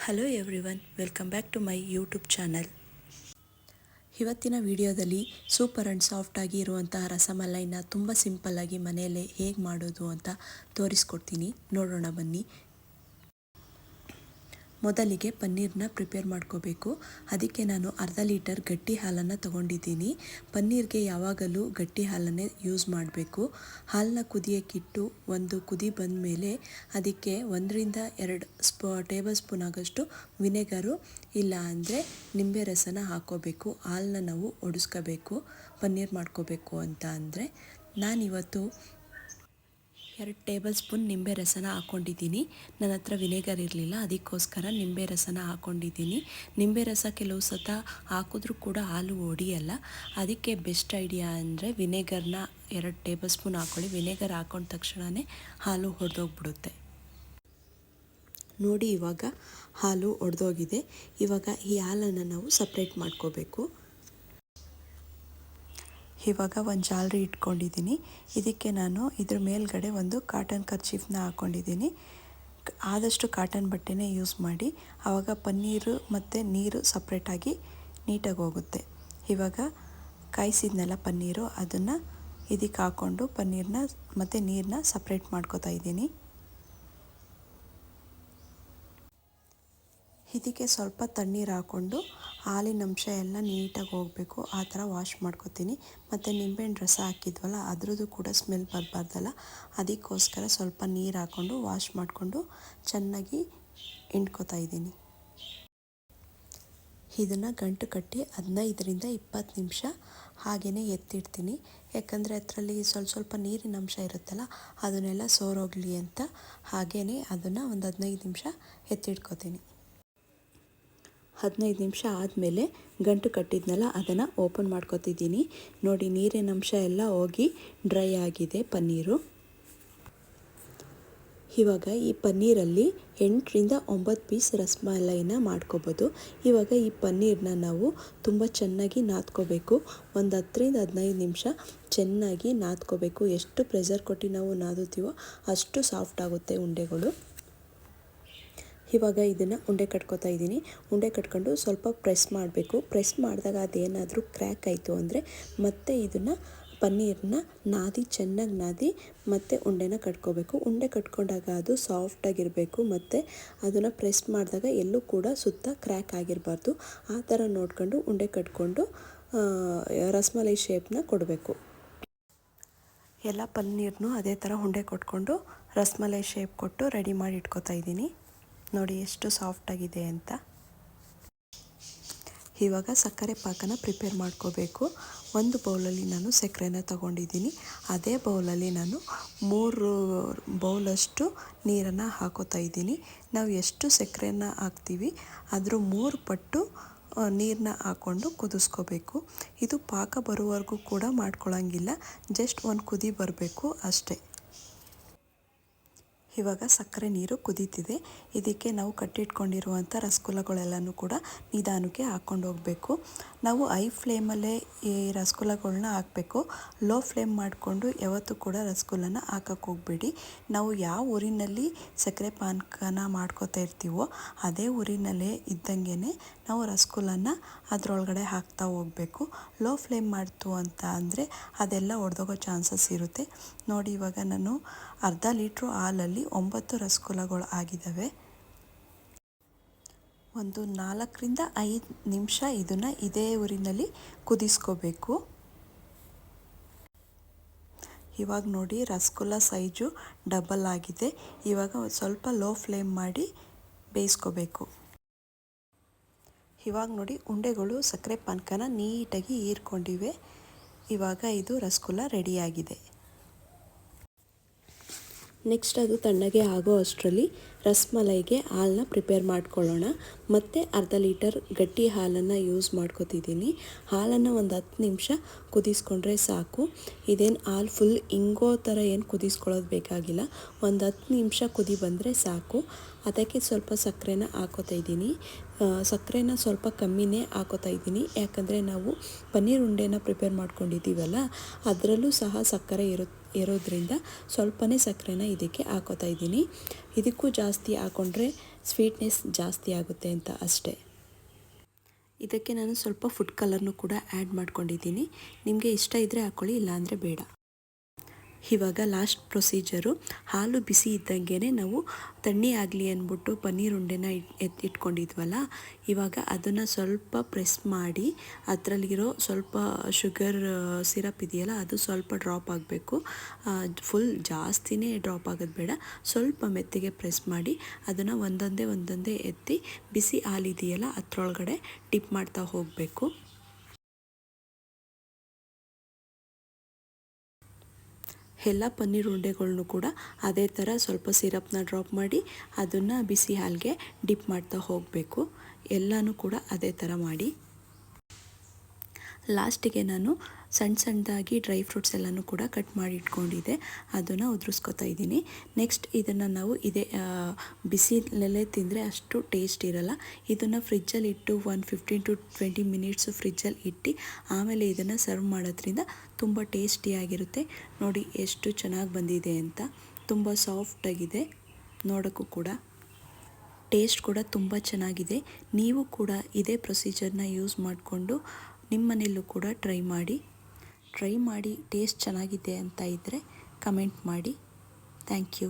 Hello everyone, welcome back to my YouTube channel. ಇವತ್ತಿನ ವಿಡಿಯೋದಲ್ಲಿ super and ಸಾಫ್ಟಾಗಿ ಇರುವಂತಹ ರಸಮಲೈನ ತುಂಬ ಸಿಂಪಲ್ಲಾಗಿ ಮನೆಯಲ್ಲೇ ಹೇಗೆ ಮಾಡೋದು ಅಂತ ತೋರಿಸ್ಕೊಡ್ತೀನಿ. ನೋಡೋಣ ಬನ್ನಿ. ಮೊದಲಿಗೆ ಪನ್ನೀರನ್ನ ಪ್ರಿಪೇರ್ ಮಾಡ್ಕೋಬೇಕು. ಅದಕ್ಕೆ ನಾನು ಅರ್ಧ ಲೀಟರ್ ಗಟ್ಟಿ ಹಾಲನ್ನು ತೊಗೊಂಡಿದ್ದೀನಿ. ಪನ್ನೀರ್ಗೆ ಯಾವಾಗಲೂ ಗಟ್ಟಿ ಹಾಲನ್ನೇ ಯೂಸ್ ಮಾಡಬೇಕು. ಹಾಲನ್ನ ಕುದಿಯೋಕ್ಕಿಟ್ಟು ಒಂದು ಕುದಿ ಬಂದ ಮೇಲೆ ಅದಕ್ಕೆ 1-2 ಟೇಬಲ್ ಸ್ಪೂನ್ ಆಗೋಷ್ಟು ವಿನೆಗರು ಇಲ್ಲ ಅಂದರೆ ನಿಂಬೆ ರಸನ ಹಾಕ್ಕೋಬೇಕು. ಹಾಲನ್ನ ನಾವು ಒಡಿಸ್ಕೋಬೇಕು ಪನ್ನೀರ್ ಮಾಡ್ಕೋಬೇಕು ಅಂತ ಅಂದರೆ. ನಾನಿವತ್ತು 2 ಟೇಬಲ್ ಸ್ಪೂನ್ ನಿಂಬೆ ರಸನ ಹಾಕ್ಕೊಂಡಿದ್ದೀನಿ. ನನ್ನ ಹತ್ರ ವಿನೆಗರ್ ಇರಲಿಲ್ಲ, ಅದಕ್ಕೋಸ್ಕರ ನಿಂಬೆ ರಸನ ಹಾಕ್ಕೊಂಡಿದ್ದೀನಿ. ನಿಂಬೆ ರಸ ಕೆಲವು ಸತ ಹಾಕಿದ್ರೂ ಕೂಡ ಹಾಲು ಒಡಿಯಲ್ಲ. ಅದಕ್ಕೆ ಬೆಸ್ಟ್ ಐಡಿಯಾ ಅಂದರೆ ವಿನೆಗರ್ನ 2 ಟೇಬಲ್ ಸ್ಪೂನ್ ಹಾಕ್ಕೊಳ್ಳಿ. ವಿನೆಗರ್ ಹಾಕೊಂಡ ತಕ್ಷಣವೇ ಹಾಲು ಒಡೆದೋಗ್ಬಿಡುತ್ತೆ. ನೋಡಿ, ಇವಾಗ ಹಾಲು ಒಡೆದೋಗಿದೆ. ಇವಾಗ ಈ ಹಾಲನ್ನು ನಾವು ಸಪ್ರೇಟ್ ಮಾಡ್ಕೋಬೇಕು. ಇವಾಗ ಒಂದು ಜಾಲರಿ ಇಟ್ಕೊಂಡಿದ್ದೀನಿ. ಇದಕ್ಕೆ ನಾನು ಇದ್ರ ಮೇಲ್ಗಡೆ ಒಂದು ಕಾಟನ್ ಕರ್ಚೀಫ್ನ ಹಾಕ್ಕೊಂಡಿದ್ದೀನಿ. ಆದಷ್ಟು ಕಾಟನ್ ಬಟ್ಟೆನೇ ಯೂಸ್ ಮಾಡಿ, ಆವಾಗ ಪನ್ನೀರು ಮತ್ತು ನೀರು ಸಪ್ರೇಟಾಗಿ ನೀಟಾಗಿ ಹೋಗುತ್ತೆ. ಇವಾಗ ಕಾಯಿಸಿದ್ನೆಲ್ಲ ಪನ್ನೀರು ಅದನ್ನು ಇದಕ್ಕೆ ಹಾಕ್ಕೊಂಡು ಪನ್ನೀರನ್ನ ಮತ್ತು ನೀರನ್ನ ಸಪ್ರೇಟ್ ಮಾಡ್ಕೋತಾ ಇದ್ದೀನಿ. ಇದಕ್ಕೆ ಸ್ವಲ್ಪ ತಣ್ಣೀರು ಹಾಕ್ಕೊಂಡು ಹಾಲಿನ ಅಂಶ ಎಲ್ಲ ನೀಟಾಗಿ ಹೋಗಬೇಕು, ಆ ಥರ ವಾಶ್ ಮಾಡ್ಕೊತೀನಿ. ಮತ್ತು ನಿಂಬೆಹಣ್ಣು ರಸ ಹಾಕಿದ್ವಲ್ಲ ಅದ್ರದ್ದು ಕೂಡ ಸ್ಮೆಲ್ ಬರಬಾರ್ದಲ್ಲ, ಅದಕ್ಕೋಸ್ಕರ ಸ್ವಲ್ಪ ನೀರು ಹಾಕ್ಕೊಂಡು ವಾಶ್ ಮಾಡಿಕೊಂಡು ಚೆನ್ನಾಗಿ ಹಿಂಡ್ಕೊತಾ ಇದ್ದೀನಿ. ಇದನ್ನು ಗಂಟು ಕಟ್ಟಿ 15-20 ನಿಮಿಷ ಹಾಗೆಯೇ ಎತ್ತಿಡ್ತೀನಿ. ಯಾಕಂದರೆ ಅದರಲ್ಲಿ ಸ್ವಲ್ಪ ನೀರಿನ ಅಂಶ ಇರುತ್ತಲ್ಲ, ಅದನ್ನೆಲ್ಲ ಸೋರೋಗಲಿ ಅಂತ ಹಾಗೆಯೇ ಅದನ್ನು ಒಂದು 15 ನಿಮಿಷ ಎತ್ತಿಡ್ಕೊತೀನಿ. 15 ನಿಮಿಷ ಆದಮೇಲೆ ಗಂಟು ಕಟ್ಟಿದ್ನಲ್ಲ ಅದನ್ನು ಓಪನ್ ಮಾಡ್ಕೊತಿದ್ದೀನಿ. ನೋಡಿ, ನೀರಿನ ಅಂಶ ಎಲ್ಲ ಹೋಗಿ ಡ್ರೈ ಆಗಿದೆ ಪನ್ನೀರು. ಇವಾಗ ಈ ಪನ್ನೀರಲ್ಲಿ 8-9 ಪೀಸ್ ರಸಮಲೈನ ಮಾಡ್ಕೋಬೋದು. ಇವಾಗ ಈ ಪನ್ನೀರನ್ನ ನಾವು ತುಂಬ ಚೆನ್ನಾಗಿ ನಾದ್ಕೋಬೇಕು. ಒಂದು 10-15 ನಿಮಿಷ ಚೆನ್ನಾಗಿ ನಾದ್ಕೋಬೇಕು. ಎಷ್ಟು ಪ್ರೆಷರ್ ಕೊಟ್ಟು ನಾವು ನಾದುತ್ತೀವೋ ಅಷ್ಟು ಸಾಫ್ಟ್ ಆಗುತ್ತೆ ಉಂಡೆಗಳು. ಇವಾಗ ಇದನ್ನು ಉಂಡೆ ಕಟ್ಕೋತಾ ಇದ್ದೀನಿ. ಉಂಡೆ ಕಟ್ಕೊಂಡು ಸ್ವಲ್ಪ ಪ್ರೆಸ್ ಮಾಡಬೇಕು. ಪ್ರೆಸ್ ಮಾಡಿದಾಗ ಅದೇನಾದರೂ ಕ್ರ್ಯಾಕ್ ಆಯಿತು ಅಂದರೆ ಮತ್ತೆ ಇದನ್ನು ಪನ್ನೀರನ್ನ ಚೆನ್ನಾಗಿ ನಾದಿ ಮತ್ತೆ ಉಂಡೆನ ಕಟ್ಕೋಬೇಕು. ಉಂಡೆ ಕಟ್ಕೊಂಡಾಗ ಅದು ಸಾಫ್ಟಾಗಿರಬೇಕು ಮತ್ತು ಅದನ್ನು ಪ್ರೆಸ್ ಮಾಡಿದಾಗ ಎಲ್ಲೂ ಕೂಡ ಸುತ್ತ ಕ್ರ್ಯಾಕ್ ಆಗಿರಬಾರ್ದು. ಆ ಥರ ನೋಡ್ಕೊಂಡು ಉಂಡೆ ಕಟ್ಕೊಂಡು ರಸಮಲೈ ಶೇಪ್ನ ಕೊಡಬೇಕು. ಎಲ್ಲ ಪನ್ನೀರ್ನೂ ಅದೇ ಥರ ಉಂಡೆ ಕೊಟ್ಕೊಂಡು ರಸಮಲೈ ಶೇಪ್ ಕೊಟ್ಟು ರೆಡಿ ಮಾಡಿ ಇಟ್ಕೋತಾ ಇದ್ದೀನಿ. ನೋಡಿ ಎಷ್ಟು ಸಾಫ್ಟಾಗಿದೆ ಅಂತ. ಇವಾಗ ಸಕ್ಕರೆ ಪಾಕನ ಪ್ರಿಪೇರ್ ಮಾಡ್ಕೋಬೇಕು. ಒಂದು ಬೌಲಲ್ಲಿ ನಾನು ಸಕ್ಕರೆನ ತಗೊಂಡಿದ್ದೀನಿ. ಅದೇ ಬೌಲಲ್ಲಿ ನಾನು 3 ಬೌಲಷ್ಟು ನೀರನ್ನು ಹಾಕೋತಾ ಇದ್ದೀನಿ. ನಾವು ಎಷ್ಟು ಸಕ್ಕರೆನ ಹಾಕ್ತೀವಿ ಅದ್ರ 3 ಪಟ್ಟು ನೀರನ್ನ ಹಾಕ್ಕೊಂಡು ಕುದಿಸ್ಕೋಬೇಕು. ಇದು ಪಾಕ ಬರುವವರೆಗೂ ಕೂಡ ಮಾಡ್ಕೊಳ್ಳೋಂಗಿಲ್ಲ, ಜಸ್ಟ್ ಒಂದು ಕುದಿ ಬರಬೇಕು ಅಷ್ಟೇ. ಇವಾಗ ಸಕ್ಕರೆ ನೀರು ಕುದೀತಿದೆ. ಇದಕ್ಕೆ ನಾವು ಕಟ್ಟಿಟ್ಕೊಂಡಿರುವಂಥ ರಸಗುಲ್ಲಗಳೆಲ್ಲನೂ ಕೂಡ ನಿಧಾನಕ್ಕೆ ಹಾಕ್ಕೊಂಡು ಹೋಗಬೇಕು. ನಾವು ಹೈ ಫ್ಲೇಮಲ್ಲೇ ಈ ರಸಗುಲ್ಲಗಳನ್ನ ಹಾಕಬೇಕು. ಲೋ ಫ್ಲೇಮ್ ಮಾಡಿಕೊಂಡು ಯಾವತ್ತೂ ಕೂಡ ರಸಗುಲ್ಲನ ಹಾಕಕ್ಕೆ ಹೋಗಬೇಡಿ. ನಾವು ಯಾವ ಊರಿನಲ್ಲಿ ಸಕ್ಕರೆ ಪಾನಕನ ಮಾಡ್ಕೋತಾ ಇರ್ತೀವೋ ಅದೇ ಊರಿನಲ್ಲೇ ಇದ್ದಂಗೆ ನಾವು ರಸಗುಲ್ಲನ ಅದರೊಳಗಡೆ ಹಾಕ್ತಾ ಹೋಗಬೇಕು. ಲೋ ಫ್ಲೇಮ್ ಮಾಡ್ತು ಅಂತ ಅಂದರೆ ಅದೆಲ್ಲ ಒಡೆದೋಗೋ ಚಾನ್ಸಸ್ ಇರುತ್ತೆ. ನೋಡಿ, ಇವಾಗ ನಾನು ಅರ್ಧ ಲೀಟ್ರು ಹಾಲಲ್ಲಿ 9 ರಸಗುಲ್ಲಗಳು ಆಗಿದ್ದಾವೆ. ಒಂದು 4-5 ನಿಮಿಷ ಇದನ್ನು ಇದೇ ಊರಿನಲ್ಲಿ ಕುದಿಸ್ಕೋಬೇಕು. ಇವಾಗ ನೋಡಿ, ರಸಗುಲ್ಲ ಸೈಜು ಡಬಲ್ ಆಗಿದೆ. ಇವಾಗ ಸ್ವಲ್ಪ ಲೋ ಫ್ಲೇಮ್ ಮಾಡಿ ಬೇಯಿಸ್ಕೋಬೇಕು. ಇವಾಗ ನೋಡಿ, ಉಂಡೆಗಳು ಸಕ್ಕರೆ ಪಾನಕನ ನೀಟಾಗಿ ಹೀರ್ಕೊಂಡಿವೆ. ಇವಾಗ ಇದು ರಸಗುಲ್ಲ ರೆಡಿಯಾಗಿದೆ. ನೆಕ್ಸ್ಟ್ ಅದು ತಣ್ಣಗೆ ಆಗೋ ಅಷ್ಟರಲ್ಲಿ ರಸಮಲೈಗೆ ಹಾಲನ್ನ ಪ್ರಿಪೇರ್ ಮಾಡ್ಕೊಳ್ಳೋಣ. ಮತ್ತು ಅರ್ಧ ಲೀಟರ್ ಗಟ್ಟಿ ಹಾಲನ್ನು ಯೂಸ್ ಮಾಡ್ಕೊತಿದ್ದೀನಿ. ಹಾಲನ್ನು ಒಂದು 10 ನಿಮಿಷ ಕುದಿಸ್ಕೊಂಡ್ರೆ ಸಾಕು. ಇದೇನು ಹಾಲು ಫುಲ್ ಹಿಂಗೋ ಥರ ಏನು ಕುದಿಸ್ಕೊಳ್ಳೋದು ಬೇಕಾಗಿಲ್ಲ. ಒಂದು 10 ನಿಮಿಷ ಕುದಿ ಬಂದರೆ ಸಾಕು. ಅದಕ್ಕೆ ಸ್ವಲ್ಪ ಸಕ್ಕರೆನ ಹಾಕೋತಾ ಇದ್ದೀನಿ. ಸಕ್ಕರೆನ ಸ್ವಲ್ಪ ಕಮ್ಮಿನೇ ಹಾಕೋತಾ ಇದ್ದೀನಿ, ಯಾಕಂದರೆ ನಾವು ಪನ್ನೀರ್ ಉಂಡೆನ ಪ್ರಿಪೇರ್ ಮಾಡ್ಕೊಂಡಿದ್ದೀವಲ್ಲ ಅದರಲ್ಲೂ ಸಹ ಸಕ್ಕರೆ ಇರೋದ್ರಿಂದ ಸ್ವಲ್ಪನೇ ಸಕ್ಕರೆನ ಇದಕ್ಕೆ ಹಾಕೋತಾ ಇದ್ದೀನಿ. ಇದಕ್ಕೂ ಜಾಸ್ತಿ ಹಾಕ್ಕೊಂಡ್ರೆ ಸ್ವೀಟ್ನೆಸ್ ಜಾಸ್ತಿ ಆಗುತ್ತೆ ಅಂತ ಅಷ್ಟೇ. ಇದಕ್ಕೆ ನಾನು ಸ್ವಲ್ಪ ಫುಡ್ ಕಲರ್ನು ಕೂಡ ಆ್ಯಡ್ ಮಾಡ್ಕೊಂಡಿದ್ದೀನಿ. ನಿಮಗೆ ಇಷ್ಟ ಇದ್ದರೆ ಹಾಕ್ಕೊಳ್ಳಿ, ಇಲ್ಲಾಂದರೆ ಬೇಡ. ಇವಾಗ ಲಾಸ್ಟ್ ಪ್ರೊಸೀಜರು, ಹಾಲು ಬಿಸಿ ಇದ್ದಂಗೆ ನಾವು ತಣ್ಣಿ ಆಗಲಿ ಅಂದ್ಬಿಟ್ಟು ಪನ್ನೀರ್ ಉಂಡೆನ ಇಟ್ಕೊಂಡಿದ್ವಲ್ಲ, ಇವಾಗ ಅದನ್ನು ಸ್ವಲ್ಪ ಪ್ರೆಸ್ ಮಾಡಿ ಅದರಲ್ಲಿರೋ ಸ್ವಲ್ಪ ಶುಗರ್ ಸಿರಪ್ ಇದೆಯಲ್ಲ ಅದು ಸ್ವಲ್ಪ ಡ್ರಾಪ್ ಆಗಬೇಕು. ಫುಲ್ ಜಾಸ್ತಿನೇ ಡ್ರಾಪ್ ಆಗೋದು ಬೇಡ, ಸ್ವಲ್ಪ ಮೆತ್ತಿಗೆ ಪ್ರೆಸ್ ಮಾಡಿ ಅದನ್ನು ಒಂದೊಂದೇ ಎತ್ತಿ ಬಿಸಿ ಹಾಲಿದೆಯಲ್ಲ ಅದರೊಳಗಡೆ ಡಿಪ್ ಮಾಡ್ತಾ ಹೋಗಬೇಕು. ಎಲ್ಲ ಪನ್ನೀರ್ ಉಂಡೆಗಳ್ನು ಕೂಡ ಅದೇ ಥರ ಸ್ವಲ್ಪ ಸಿರಪ್ನ ಡ್ರಾಪ್ ಮಾಡಿ ಅದನ್ನು ಬಿಸಿ ಹಾಲಿಗೆ ಡಿಪ್ ಮಾಡ್ತಾ ಹೋಗಬೇಕು. ಎಲ್ಲನೂ ಕೂಡ ಅದೇ ಥರ ಮಾಡಿ. ಲಾಸ್ಟಿಗೆ ನಾನು ಸಣ್ಣದಾಗಿ ಡ್ರೈ ಫ್ರೂಟ್ಸ್ ಎಲ್ಲನೂ ಕೂಡ ಕಟ್ ಮಾಡಿ ಇಟ್ಕೊಂಡಿದ್ದೆ, ಅದನ್ನು ಉದುರಿಸ್ಕೊತಾ ಇದ್ದೀನಿ. ನೆಕ್ಸ್ಟ್ ಇದನ್ನು ನಾವು ಇದೇ ಬಿಸಿಲಲ್ಲೇ ತಿಂದರೆ ಅಷ್ಟು ಟೇಸ್ಟ್ ಇರಲ್ಲ. ಇದನ್ನು ಫ್ರಿಜ್ಜಲ್ಲಿ ಇಟ್ಟು 15 to 20 ಮಿನಿಟ್ಸು ಫ್ರಿಜ್ಜಲ್ಲಿ ಇಟ್ಟು ಆಮೇಲೆ ಇದನ್ನು ಸರ್ವ್ ಮಾಡೋದ್ರಿಂದ ತುಂಬ ಟೇಸ್ಟಿಯಾಗಿರುತ್ತೆ. ನೋಡಿ ಎಷ್ಟು ಚೆನ್ನಾಗಿ ಬಂದಿದೆ ಅಂತ, ತುಂಬ ಸಾಫ್ಟಾಗಿದೆ, ನೋಡೋಕ್ಕೂ ಕೂಡ ಟೇಸ್ಟ್ ಕೂಡ ತುಂಬ ಚೆನ್ನಾಗಿದೆ. ನೀವು ಕೂಡ ಇದೇ ಪ್ರೊಸೀಜರ್ನ ಯೂಸ್ ಮಾಡಿಕೊಂಡು ನಿಮ್ಮ ಮನೆಯಲ್ಲೂ ಕೂಡ ಟ್ರೈ ಮಾಡಿ ಟೇಸ್ಟ್ ಚೆನ್ನಾಗಿದೆ ಅಂತ ಇದ್ದರೆ ಕಮೆಂಟ್ ಮಾಡಿ. Thank you.